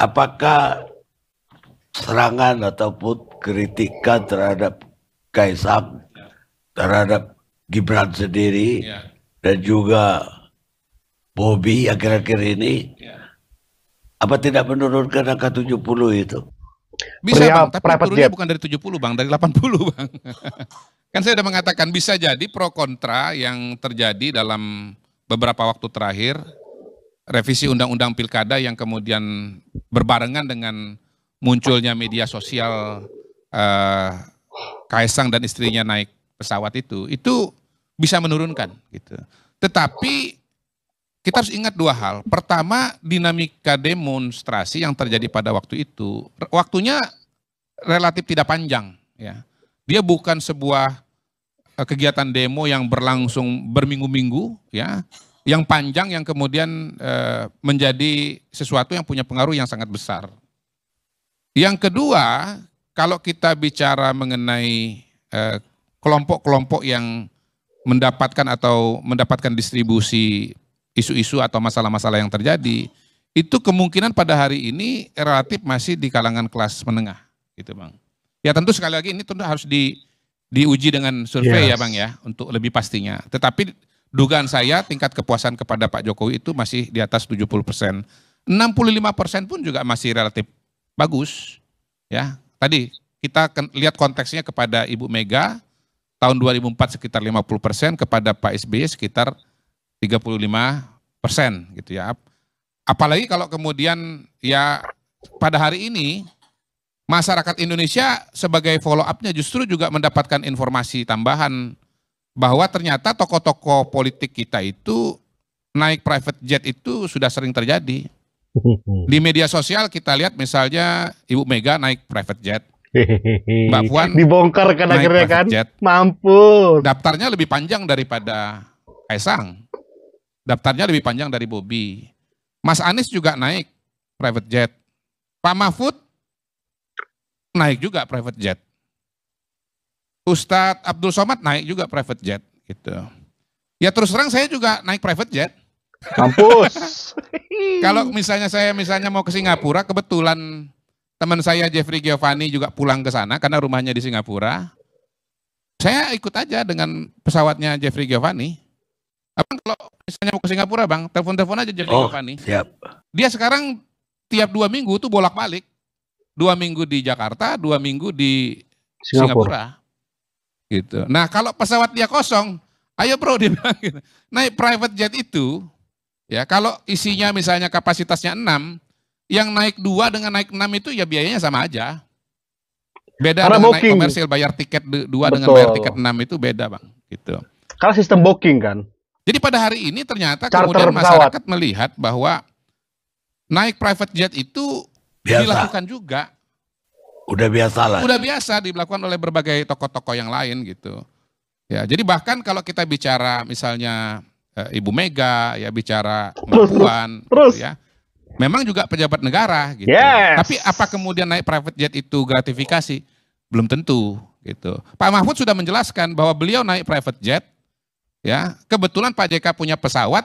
apakah serangan ataupun kritikan terhadap Kaisang, terhadap Gibran sendiri, dan juga Bobi akhir-akhir ini, apa tidak menurunkan angka 70 itu? Bisa Bang, tapi turunnya bukan dari 70 Bang, dari 80 Bang. Kan saya sudah mengatakan bisa jadi pro kontra yang terjadi dalam beberapa waktu terakhir, revisi undang-undang pilkada yang kemudian berbarengan dengan munculnya media sosial, Kaisang dan istrinya naik pesawat itu bisa menurunkan gitu. Tetapi kita harus ingat dua hal. Pertama, dinamika demonstrasi yang terjadi pada waktu itu, waktunya relatif tidak panjang. Ya. Dia bukan sebuah kegiatan demo yang berlangsung berminggu-minggu, ya, yang panjang yang kemudian menjadi sesuatu yang punya pengaruh yang sangat besar. Yang kedua, kalau kita bicara mengenai kelompok-kelompok yang mendapatkan distribusi isu-isu atau masalah-masalah yang terjadi, itu kemungkinan pada hari ini relatif masih di kalangan kelas menengah, gitu Bang. Ya tentu sekali lagi ini tentu harus diuji dengan survei ya Bang ya, untuk lebih pastinya. Tetapi dugaan saya tingkat kepuasan kepada Pak Jokowi itu masih di atas 70%. 65% pun juga masih relatif bagus. Ya, tadi kita lihat konteksnya kepada Ibu Mega tahun 2004 sekitar 50%, kepada Pak SBY sekitar 35% gitu ya. Apalagi kalau kemudian ya pada hari ini masyarakat Indonesia sebagai follow up-nya justru juga mendapatkan informasi tambahan bahwa ternyata tokoh-tokoh politik kita itu naik private jet itu sudah sering terjadi. Di media sosial kita lihat misalnya Ibu Mega naik private jet, Mbak Puan dibongkar kan akhirnya kan, jet. Mampus. Daftarnya lebih panjang daripada Kaisang. Daftarnya lebih panjang dari Bobi. Mas Anies juga naik private jet. Pak Mahfud naik juga private jet. Ustadz Abdul Somad naik juga private jet. Gitu. Ya terus terang saya juga naik private jet. Kampus. Kalau misalnya saya mau ke Singapura, kebetulan teman saya Jeffrey Giovanni juga pulang ke sana karena rumahnya di Singapura. Saya ikut aja dengan pesawatnya Jeffrey Giovanni. Abang kalau misalnya mau ke Singapura Bang, telepon aja Jeffrey Giovanni. Siap. Dia sekarang tiap 2 minggu tuh bolak-balik. 2 minggu di Jakarta, 2 minggu di Singapura. Gitu. Nah kalau pesawat dia kosong, ayo bro dia bilang gitu. Naik private jet itu, ya kalau isinya misalnya kapasitasnya 6, yang naik 2 dengan naik 6 itu ya biayanya sama aja. Beda karena dengan booking. naik komersil bayar tiket 2 dengan bayar tiket 6 itu beda Bang. Gitu. Karena sistem booking kan. Jadi pada hari ini ternyata Charter kemudian pesawat. masyarakat melihat bahwa naik private jet itu Biasa. dilakukan juga. Udah biasa lah. Udah biasa dilakukan oleh berbagai tokoh-tokoh yang lain gitu. Ya, jadi bahkan kalau kita bicara misalnya Ibu Mega, ya bicara Mbak Puan, gitu ya. Memang juga pejabat negara gitu. Yes. Tapi apa kemudian naik private jet itu gratifikasi? Belum tentu gitu. Pak Mahfud sudah menjelaskan bahwa beliau naik private jet. Ya, kebetulan Pak JK punya pesawat,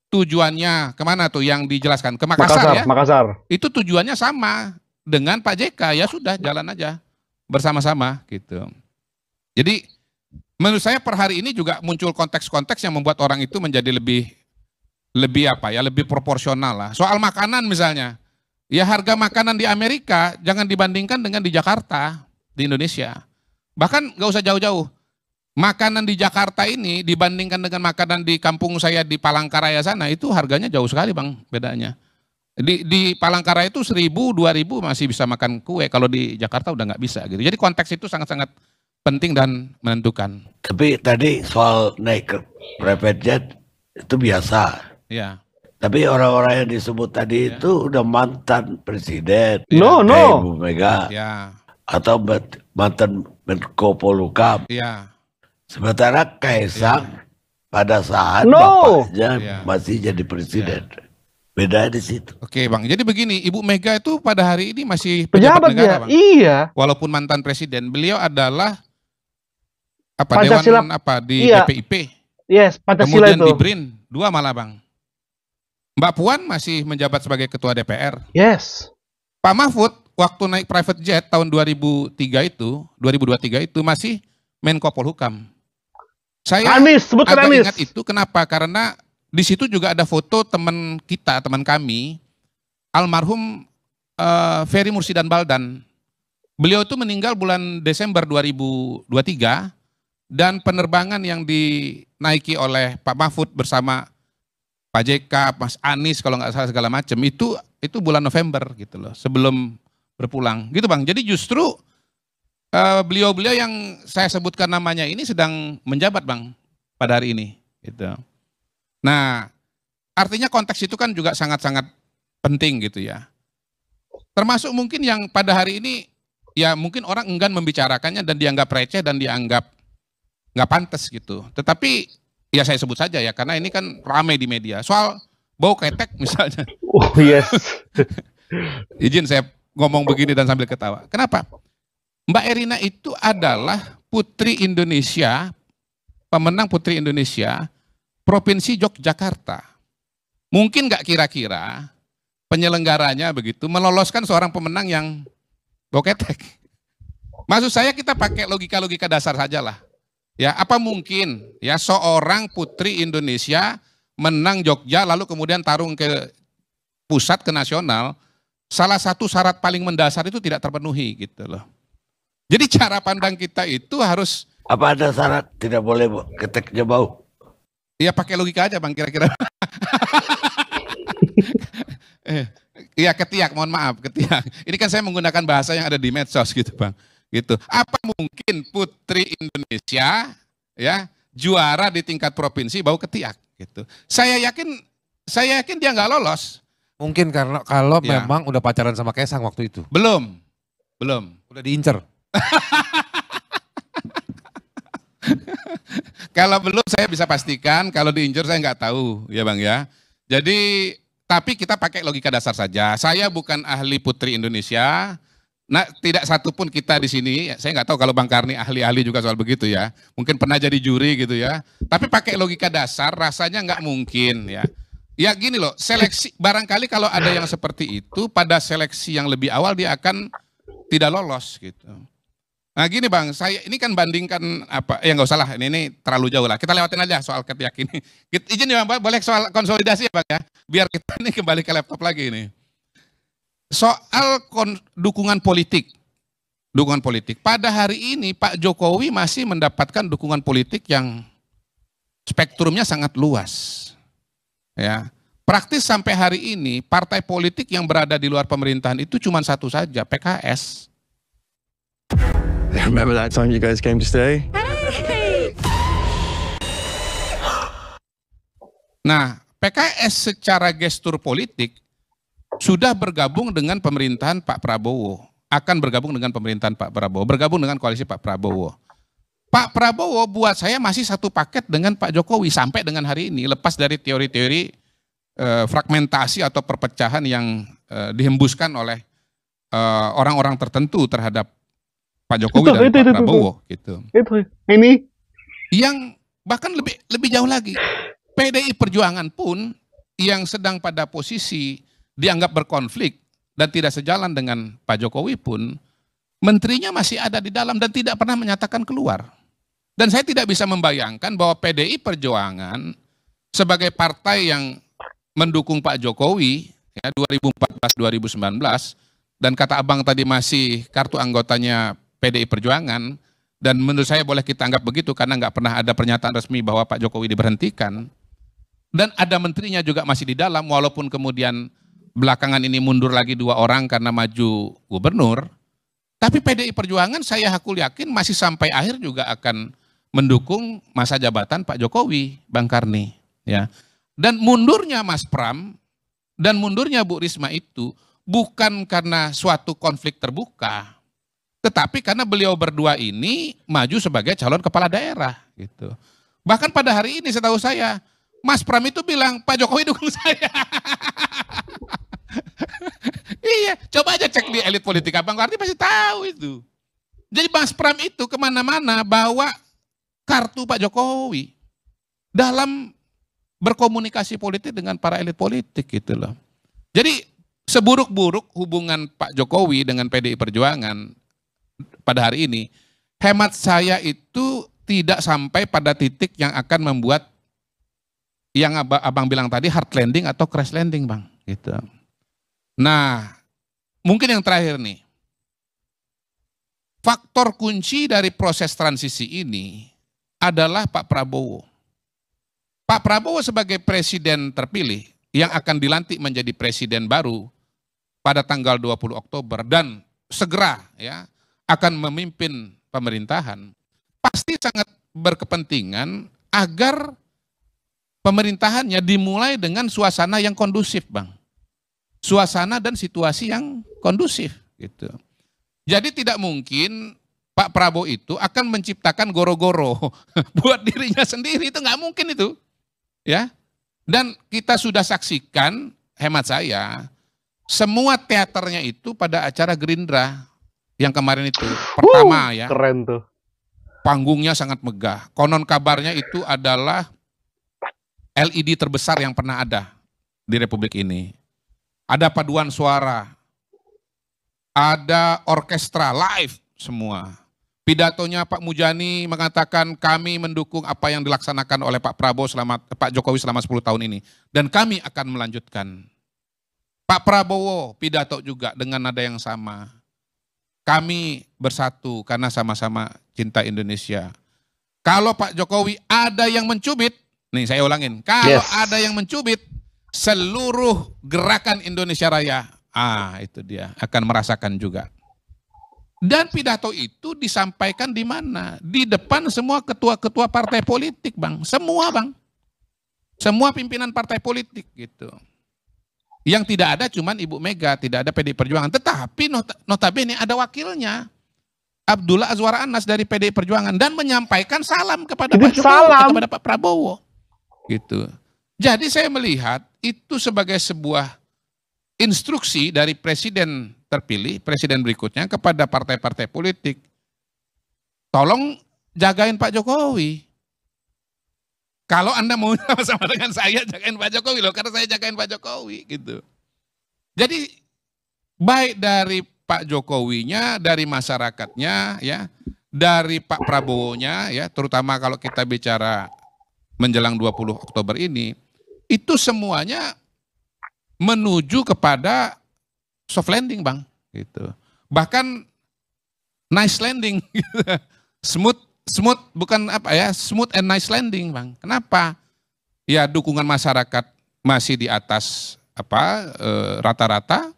tujuannya kemana tuh yang dijelaskan? Ke Makassar ya? Makassar. Itu tujuannya sama dengan Pak JK, ya sudah jalan aja bersama-sama gitu. Jadi menurut saya per hari ini juga muncul konteks-konteks yang membuat orang itu menjadi lebih proporsional lah. Soal makanan misalnya, ya harga makanan di Amerika jangan dibandingkan dengan di Jakarta, di Indonesia. Bahkan nggak usah jauh-jauh. Makanan di Jakarta ini dibandingkan dengan makanan di kampung saya di Palangkaraya sana itu harganya jauh sekali Bang bedanya. Di Palangkaraya itu 1.000, 2.000 masih bisa makan kue, kalau di Jakarta udah nggak bisa gitu. Jadi konteks itu sangat-sangat penting dan menentukan. Tapi tadi soal naik ke private jet itu biasa. Ya. Tapi orang-orang yang disebut tadi itu udah mantan presiden. No. Ibu Mega. Ya. Atau mantan Menko Polhukam. Ya. Sementara Kaisang pada saat bapaknya masih jadi presiden. Beda di situ. Oke Bang, jadi begini, Ibu Mega itu pada hari ini masih pejabat negara Bang. Iya. Walaupun mantan presiden, beliau adalah Pancasila, Dewan di BPIP. Yes, Pancasila kemudian itu. di BRIN, 2 malah Bang. Mbak Puan masih menjabat sebagai ketua DPR. Yes. Pak Mahfud waktu naik private jet tahun 2023 itu masih Menko Polhukam. Saya Anies, sebutkan agak Anies. ingat itu kenapa? Karena di situ juga ada foto teman kita, teman kami, almarhum Ferry Mursidan Baldan. Beliau itu meninggal bulan Desember 2023 dan penerbangan yang dinaiki oleh Pak Mahfud bersama Pak JK, Mas Anies kalau nggak salah segala macam itu bulan November gitu loh, sebelum berpulang. Gitu Bang. Jadi justru beliau-beliau yang saya sebutkan namanya ini sedang menjabat Bang pada hari ini gitu. Nah, artinya konteks itu kan juga sangat-sangat penting gitu ya. Termasuk mungkin yang pada hari ini ya mungkin orang enggan membicarakannya dan dianggap receh dan dianggap nggak pantas gitu. Tetapi ya saya sebut saja ya karena ini kan ramai di media. Soal bau ketek misalnya. Oh yes. Izin saya ngomong begini dan sambil ketawa. Kenapa? Mbak Erina itu adalah putri Indonesia, pemenang putri Indonesia, Provinsi Yogyakarta. Mungkin nggak kira-kira penyelenggaranya begitu meloloskan seorang pemenang yang boketek. Maksud saya kita pakai logika-logika dasar saja lah. Ya, apa mungkin ya seorang putri Indonesia menang Jogja lalu kemudian tarung ke pusat, ke nasional, salah satu syarat paling mendasar itu tidak terpenuhi gitu loh. Jadi cara pandang kita itu harus Apa ada syarat tidak boleh keteknya bau? ya pakai logika aja Bang kira-kira. Iya ketiak, mohon maaf ketiak. Ini kan saya menggunakan bahasa yang ada di medsos gitu Bang. Gitu. Apa mungkin putri Indonesia ya juara di tingkat provinsi bau ketiak gitu. Saya yakin dia nggak lolos. Mungkin karena kalau Ya. memang udah pacaran sama Kaisang waktu itu. Belum. Udah diincer. Kalau belum saya bisa pastikan, kalau diinjur saya nggak tahu ya Bang ya. Jadi tapi kita pakai logika dasar saja. Saya bukan ahli putri Indonesia. Nah, tidak satu pun kita di sini, saya nggak tahu kalau Bang Karni ahli-ahli juga soal begitu ya. Mungkin pernah jadi juri gitu ya. Tapi pakai logika dasar rasanya nggak mungkin ya. Ya gini loh, seleksi barangkali kalau ada yang seperti itu pada seleksi yang lebih awal dia akan tidak lolos gitu. Nah gini Bang, saya ini kan bandingkan apa, ya nggak usah lah, ini terlalu jauh lah. Kita lewatin aja soal ketiak ini. Izin ya Bang, boleh soal konsolidasi ya Bang ya. Biar kita ini kembali ke laptop lagi ini. Soal dukungan politik. Pada hari ini Pak Jokowi masih mendapatkan dukungan politik yang spektrumnya sangat luas. Ya, praktis sampai hari ini partai politik yang berada di luar pemerintahan itu cuma satu saja, PKS. Remember that time you guys came to stay? Nah, PKS secara gestur politik sudah bergabung dengan pemerintahan Pak Prabowo, akan bergabung dengan pemerintahan Pak Prabowo, bergabung dengan koalisi Pak Prabowo. Pak Prabowo buat saya masih satu paket dengan Pak Jokowi sampai dengan hari ini, lepas dari teori-teori fragmentasi atau perpecahan yang dihembuskan oleh orang-orang tertentu terhadap Pak Jokowi dan Pak Prabowo gitu. Ini Yang bahkan lebih jauh lagi, PDI Perjuangan pun yang sedang pada posisi dianggap berkonflik dan tidak sejalan dengan Pak Jokowi pun, menterinya masih ada di dalam dan tidak pernah menyatakan keluar. Dan saya tidak bisa membayangkan bahwa PDI Perjuangan sebagai partai yang mendukung Pak Jokowi ya 2014-2019 dan kata Abang tadi masih kartu anggotanya PDI Perjuangan dan menurut saya boleh kita anggap begitu karena nggak pernah ada pernyataan resmi bahwa Pak Jokowi diberhentikan dan ada menterinya juga masih di dalam walaupun kemudian belakangan ini mundur lagi 2 orang karena maju gubernur, tapi PDI Perjuangan saya hakul yakin masih sampai akhir juga akan mendukung masa jabatan Pak Jokowi, Bang Karni. Ya. Dan mundurnya Mas Pram dan mundurnya Bu Risma itu bukan karena suatu konflik terbuka, tetapi karena beliau berdua ini maju sebagai calon kepala daerah. Gitu. Bahkan pada hari ini setahu saya, Mas Pram itu bilang, Pak Jokowi dukung saya. Iya, coba aja cek di elit politik Abang Karni pasti tahu itu. Jadi Mas Pram itu kemana-mana bawa kartu Pak Jokowi dalam berkomunikasi politik dengan para elit politik gitu loh. Jadi seburuk-buruk hubungan Pak Jokowi dengan PDI Perjuangan pada hari ini, hemat saya itu tidak sampai pada titik yang akan membuat yang abang bilang tadi hard landing atau crash landing, Bang. Gitu. Nah, mungkin yang terakhir nih, faktor kunci dari proses transisi ini adalah Pak Prabowo. Pak Prabowo sebagai presiden terpilih yang akan dilantik menjadi presiden baru pada tanggal 20 Oktober dan segera ya akan memimpin pemerintahan, pasti sangat berkepentingan agar pemerintahannya dimulai dengan suasana yang kondusif, Bang. Suasana dan situasi yang kondusif gitu. Jadi tidak mungkin Pak Prabowo itu akan menciptakan goro-goro buat dirinya sendiri, itu nggak mungkin itu. Ya. Dan kita sudah saksikan, hemat saya, semua teaternya itu pada acara Gerindra yang kemarin itu pertama ya. Keren tuh. Panggungnya sangat megah. Konon kabarnya itu adalah LED terbesar yang pernah ada di Republik ini. Ada paduan suara, ada orkestra live semua. Pidatonya Pak Mujani mengatakan kami mendukung apa yang dilaksanakan oleh Pak Jokowi selama 10 tahun ini. Dan kami akan melanjutkan. Pak Prabowo pidato juga dengan nada yang sama. Kami bersatu karena sama-sama cinta Indonesia. Kalau Pak Jokowi ada yang mencubit, nih saya ulangin, kalau ada yang mencubit seluruh gerakan Indonesia Raya, itu dia akan merasakan juga. Dan pidato itu disampaikan di mana? Di depan semua ketua-ketua partai politik, Bang. Semua, Bang. Semua pimpinan partai politik gitu. Yang tidak ada cuman Ibu Mega, tidak ada PDI Perjuangan. Tetapi notabene ada wakilnya. Abdullah Azwar Anas dari PDI Perjuangan dan menyampaikan salam kepada Pak Jokowi, kepada Pak Prabowo. Gitu. Jadi saya melihat itu sebagai sebuah instruksi dari presiden terpilih, presiden berikutnya kepada partai-partai politik. Tolong jagain Pak Jokowi. Kalau Anda mau sama-sama dengan saya, jagain Pak Jokowi loh, karena saya jagain Pak Jokowi gitu. Jadi baik dari Pak Jokowinya, dari masyarakatnya, ya, dari Pak Prabowo-nya, ya, terutama kalau kita bicara menjelang 20 Oktober ini, itu semuanya menuju kepada soft landing, Bang, gitu. Bahkan nice landing, gitu. smooth bukan apa ya, smooth and nice landing, Bang. Kenapa? Ya dukungan masyarakat masih di atas rata-rata,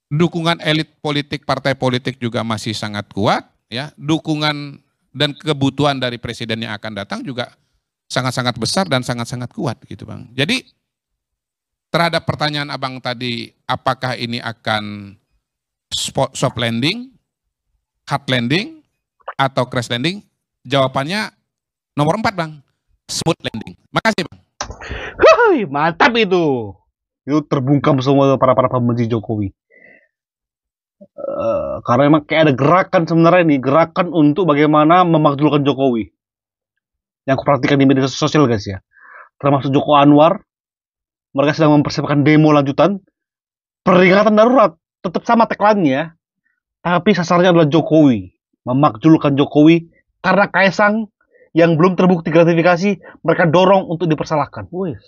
dukungan elit politik, partai politik juga masih sangat kuat, ya. Dukungan dan kebutuhan dari presiden yang akan datang juga sangat-sangat besar dan sangat-sangat kuat, gitu, Bang. Jadi terhadap pertanyaan Abang tadi, apakah ini akan soft landing, hard landing, atau crash landing? Jawabannya nomor 4, Bang. Smooth landing. Makasih, Bang. Mantap itu. Itu terbungkam semua para pembenci Jokowi. Karena emang kayak ada gerakan sebenarnya nih, gerakan untuk bagaimana memakzulkan Jokowi. Yang aku perhatikan di media sosial, guys, ya. Termasuk Joko Anwar. Mereka sedang mempersiapkan demo lanjutan. Peringatan darurat. Tetap sama tagline-nya. Tapi sasarannya adalah Jokowi. Memakzulkan Jokowi. Karena Kaisang yang belum terbukti gratifikasi, mereka dorong untuk dipersalahkan. Wih.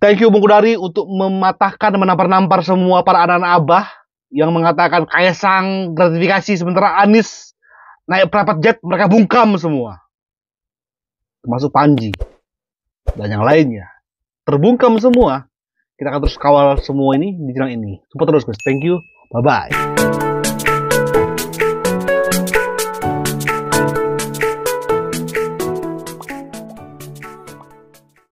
Thank you Bung Kodari untuk mematahkan dan menampar-nampar semua para anak-anak abah yang mengatakan Kaisang gratifikasi sementara Anies naik private jet, mereka bungkam semua. Termasuk Panji. Dan yang lainnya. Terbungkam semua. Kita akan terus kawal semua ini di channel ini. Support terus guys. Thank you. Bye-bye.